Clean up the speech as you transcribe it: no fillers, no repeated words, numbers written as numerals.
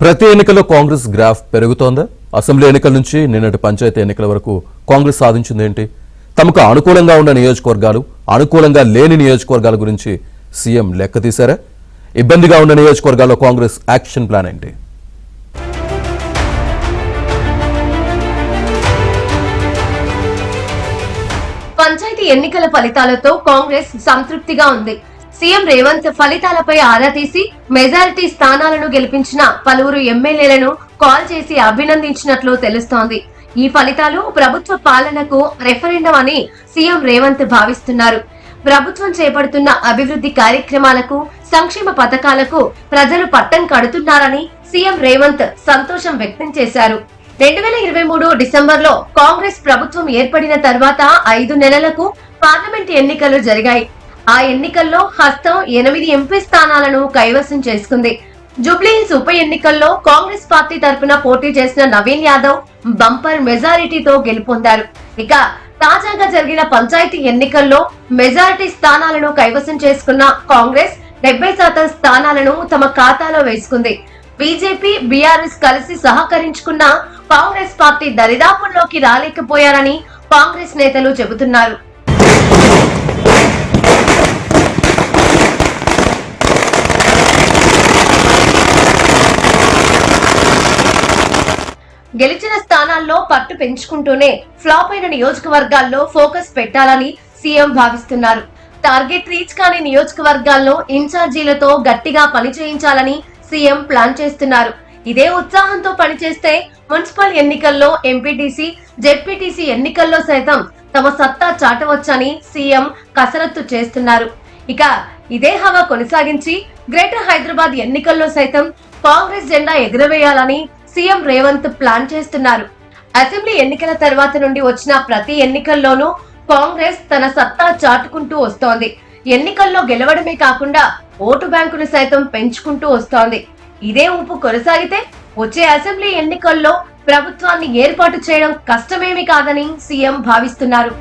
ప్రతి ఎన్నికల్లో Congress graph పెరుగుతోందా? Assembly ఎన్నికల నుంచి నిన్నటి పంచాయతీ ఎన్నికల వరకు కాంగ్రెస్ సాధించింది ఏంటి? తమకు అనుకూలంగా ఉన్న నియోజకవర్గాలు, అనుకూలంగా లేని నియోజకవర్గాల గురించి సీఎం లెక్క తీశారా? ఇబ్బందిగా ఉన్న నియోజకవర్గాల్లో కాంగ్రెస్ యాక్షన్ ప్లాన్ ఏంటి? పంచాయతీ ఎన్నికల ఫలితాలతో కాంగ్రెస్ సంతృప్తిగా ఉంది. సీఎం రేవంత్ ఫలితాలపై ఆరా తీసి మెజారిటీ స్థానాలను గెలిపించిన పలువురు ఎమ్మెల్యేలను కాల్ చేసి అభినందించినట్లు తెలుస్తోంది. ఈ ఫలితాలు ప్రభుత్వ పాలనకు రెఫరెండం అని సీఎం రేవంత్ భావిస్తున్నారు. ప్రభుత్వం చేపడుతున్న అభివృద్ధి కార్యక్రమాలకు, సంక్షేమ పథకాలకు ప్రజలు పట్టం కడుతున్నారని సీఎం రేవంత్ సంతోషం వ్యక్తం చేశారు. 2023 డిసెంబర్లో కాంగ్రెస్ ప్రభుత్వం ఏర్పడిన తర్వాత 5 నెలలకు పార్లమెంట్ ఎన్నికలు జరిగాయి. ఆ ఎన్నికల్లో హస్తం 8 ఎంపీ స్థానాలను కైవసం చేసుకుంది. జూబ్లీహిల్స్ ఉప ఎన్నికల్లో కాంగ్రెస్ పార్టీ తరఫున పోటీ చేసిన నవీన్ యాదవ్ బంపర్ మెజారిటీతో గెలుపొందారు. ఇక తాజాగా జరిగిన పంచాయతీ ఎన్నికల్లో మెజారిటీ స్థానాలను కైవసం చేసుకున్న కాంగ్రెస్ 70% స్థానాలను తమ ఖాతాలో వేసుకుంది. బీజేపీ, బీఆర్ఎస్ కలిసి సహకరించుకున్న కాంగ్రెస్ పార్టీ దరిదాపుల్లోకి రాలేకపోయారని కాంగ్రెస్ నేతలు చెబుతున్నారు. గెలిచిన స్థానాల్లో పట్టు పెంచుకుంటూనే ఫ్లాప్ అయిన నియోజకవర్గాల్లో ఫోకస్ పెట్టాలని సీఎం భావిస్తున్నారు. టార్గెట్ రీచ్ కాని నియోజకవర్గాల్లో ఇన్ఛార్జీలతో గట్టిగా పని చేయించాలని సీఎం ప్లాన్ చేస్తున్నారు. ఇదే ఉత్సాహంతో పనిచేస్తే మున్సిపల్ ఎన్నికల్లో, ఎంపీటీసీ, జెడ్పీటీసీ ఎన్నికల్లో సైతం తమ సత్తా చాటవచ్చని సీఎం కసరత్తు చేస్తున్నారు. ఇక ఇదే హవా కొనసాగించి గ్రేటర్ హైదరాబాద్ ఎన్నికల్లో సైతం కాంగ్రెస్ జెండా ఎగురవేయాలని సీఎం రేవంత్ ప్లాన్ చేస్తున్నారు. అసెంబ్లీ ఎన్నికల తర్వాత నుండి వచ్చిన ప్రతి ఎన్నికల్లోనూ కాంగ్రెస్ తన సత్తా చాటుకుంటూ వస్తోంది. ఎన్నికల్లో గెలవడమే కాకుండా ఓటు బ్యాంకును సైతం పెంచుకుంటూ వస్తోంది. ఇదే ఊపు కొనసాగితే వచ్చే అసెంబ్లీ ఎన్నికల్లో ప్రభుత్వాన్ని ఏర్పాటు చేయడం కష్టమేమీ కాదని సీఎం భావిస్తున్నారు.